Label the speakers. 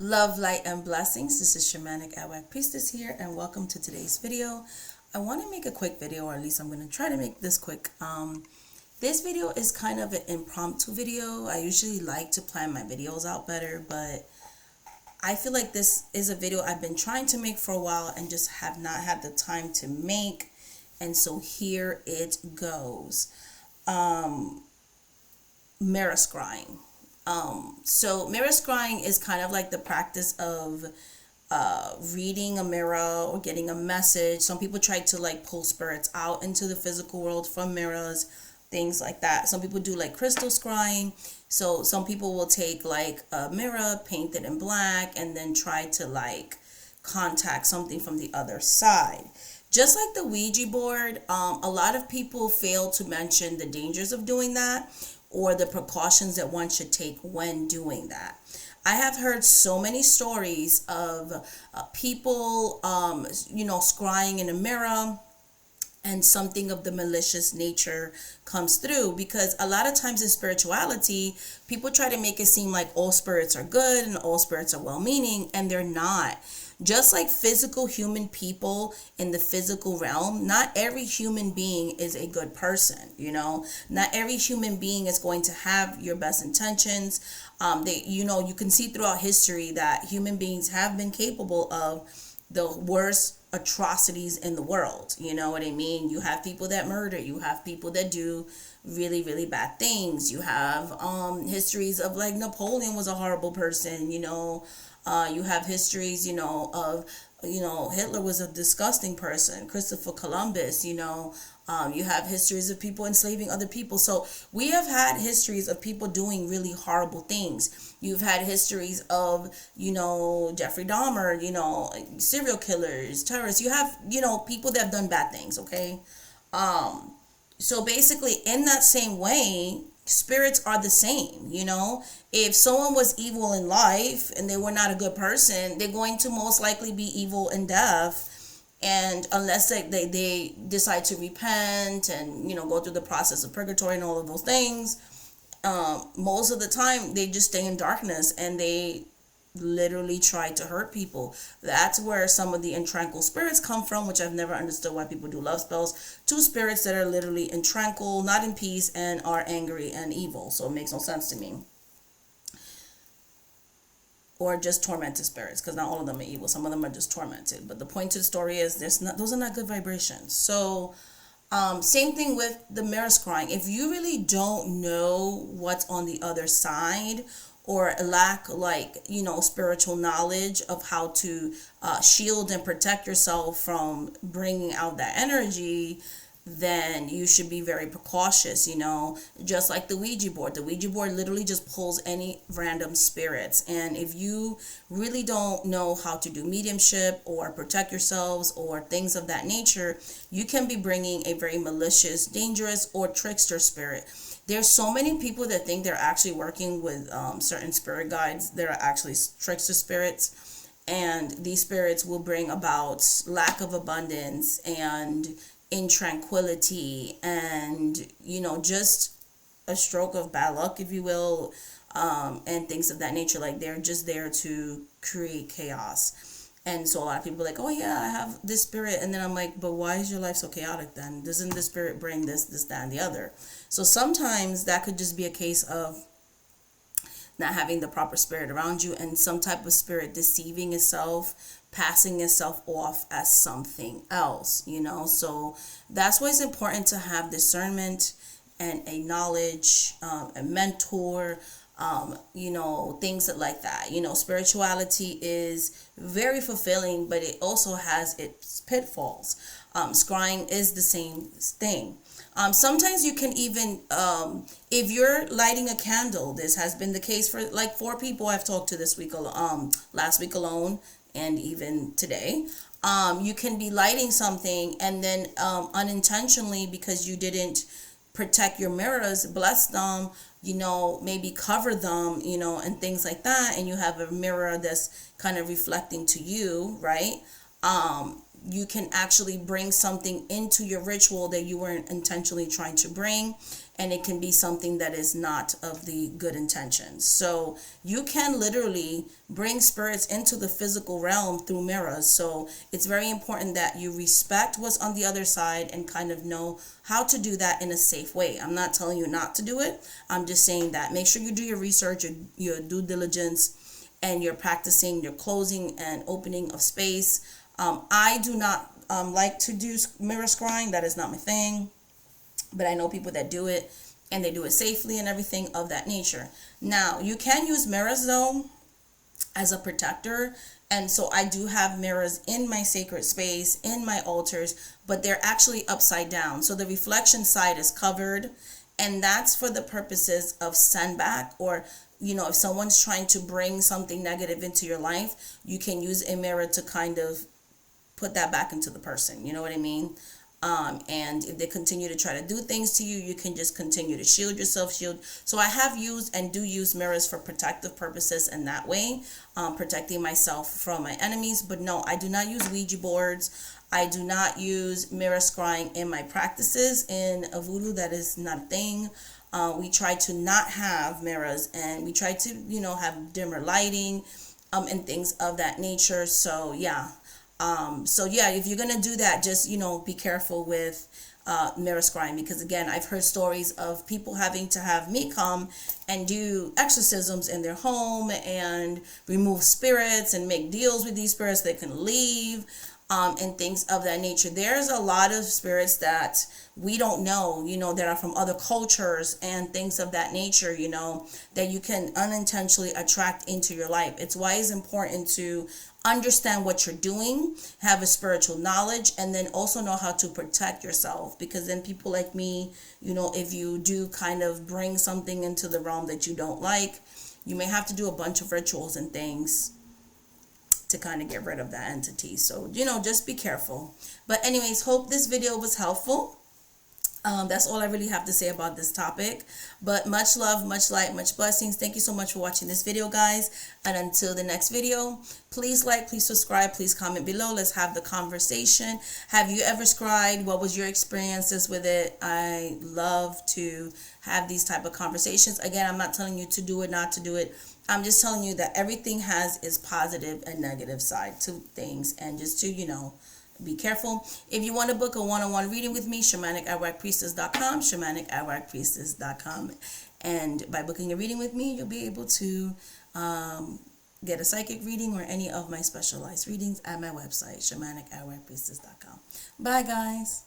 Speaker 1: Love, light, and blessings. This is Shamanic Awak Priestess here, and welcome to today's video. I want to make a quick video, or at least I'm going to try to make this quick. This video is kind of an impromptu video. I usually like to plan my videos out better, but I feel like this is a video I've been trying to make for a while and just have not had the time to make. And so here it goes. Mirror scrying. So mirror scrying is kind of like the practice of reading a mirror or getting a message. Some people try to like pull spirits out into the physical world from mirrors, things like that. Some people do like crystal scrying. So some people will take like a mirror, paint it in black, and then try to like contact something from the other side. Just like the Ouija board, a lot of people fail to mention the dangers of doing that, or the precautions that one should take when doing that. I have heard so many stories of people, scrying in a mirror, and something of the malicious nature comes through, because a lot of times in spirituality, people try to make it seem like all spirits are good and all spirits are well-meaning, and they're not. Just like physical human people in the physical realm, not every human being is a good person, Not every human being is going to have your best intentions. You can see throughout history that human beings have been capable of the worst atrocities in the world. You know what I mean? You have people that murder, you have people that do really, really bad things. You have histories of like Napoleon was a horrible person, you have histories, of, Hitler was a disgusting person, Christopher Columbus, you have histories of people enslaving other people. So we have had histories of people doing really horrible things. You've had histories of, Jeffrey Dahmer, serial killers, terrorists. You have, people that have done bad things, okay? So basically, in that same way, spirits are the same. If someone was evil in life and they were not a good person, they're going to most likely be evil in death. And unless they decide to repent and go through the process of purgatory and all of those things, most of the time they just stay in darkness and they literally try to hurt people. That's where some of the intranquil spirits come from, which I've never understood why people do love spells to spirits that are literally intranquil, not in peace, and are angry and evil. So it makes no sense to me. Or just tormented spirits, because not all of them are evil. Some of them are just tormented. But the point to the story is those are not good vibrations. So same thing with the mirror scrying. If you really don't know what's on the other side, or lack spiritual knowledge of how to shield and protect yourself from bringing out that energy, then you should be very precautious, just like the Ouija board. The Ouija board literally just pulls any random spirits. And if you really don't know how to do mediumship or protect yourselves or things of that nature, you can be bringing a very malicious, dangerous, or trickster spirit. There's so many people that think they're actually working with certain spirit guides that are actually trickster spirits. And these spirits will bring about lack of abundance and intranquility and, just a stroke of bad luck, if you will, and things of that nature. Like, they're just there to create chaos. And so a lot of people are like, oh yeah, I have this spirit. And then I'm like, but why is your life so chaotic then? Doesn't the spirit bring this, that, and the other? So sometimes that could just be a case of not having the proper spirit around you, and some type of spirit deceiving itself, passing itself off as something else, So that's why it's important to have discernment and a knowledge, a mentor, things like that. Spirituality is very fulfilling, but it also has its pitfalls. Scrying is the same thing. Sometimes you can even, if you're lighting a candle, this has been the case for like 4 people I've talked to this week, last week alone, and even today. You can be lighting something and then unintentionally, because you didn't protect your mirrors, bless them, maybe cover them, and things like that, and you have a mirror that's kind of reflecting to you, right? You can actually bring something into your ritual that you weren't intentionally trying to bring. and it can be something that is not of the good intentions. So you can literally bring spirits into the physical realm through mirrors. So it's very important that you respect what's on the other side and kind of know how to do that in a safe way. I'm not telling you not to do it. I'm just saying that make sure you do your research, your due diligence, and you're practicing your closing and opening of space. I do not like to do mirror scrying. That is not my thing. But I know people that do it, and they do it safely and everything of that nature. Now, you can use mirrors though as a protector. And so I do have mirrors in my sacred space, in my altars, but they're actually upside down. So the reflection side is covered, and that's for the purposes of send back, or if someone's trying to bring something negative into your life, you can use a mirror to kind of put that back into the person. You know what I mean? And if they continue to try to do things to you, you can just continue to shield yourself, So I have used and do use mirrors for protective purposes in that way, protecting myself from my enemies. But no, I do not use Ouija boards. I do not use mirror scrying in my practices in voodoo. That is not a thing. We try to not have mirrors, and we try to, have dimmer lighting, and things of that nature. So yeah. If you're gonna do that, just be careful with mirror scrying, because again, I've heard stories of people having to have me come and do exorcisms in their home and remove spirits and make deals with these spirits they can leave, and things of that nature. There's a lot of spirits that we don't know, that are from other cultures and things of that nature, that you can unintentionally attract into your life. It's why it's important to understand what you're doing, have a spiritual knowledge, and then also know how to protect yourself. Because then people like me, if you do kind of bring something into the realm that you don't like, you may have to do a bunch of rituals and things to kind of get rid of that entity. So, just be careful. But anyways, hope this video was helpful. That's all I really have to say about this topic. But much love, much light, much blessings. Thank you so much for watching this video, guys. And until the next video, please like, please subscribe, please comment below. Let's have the conversation. Have you ever scried? What was your experiences with it? I love to have these type of conversations. Again, I'm not telling you to do it, not to do it. I'm just telling you that everything has its positive and negative side to things, and just to, be careful. If you want to book a one-on-one reading with me, shamanic@whitepriestess.com, shamanic@whitepriestess.com. And by booking a reading with me, you'll be able to get a psychic reading or any of my specialized readings at my website, shamanic@whitepriestess.com. Bye, guys.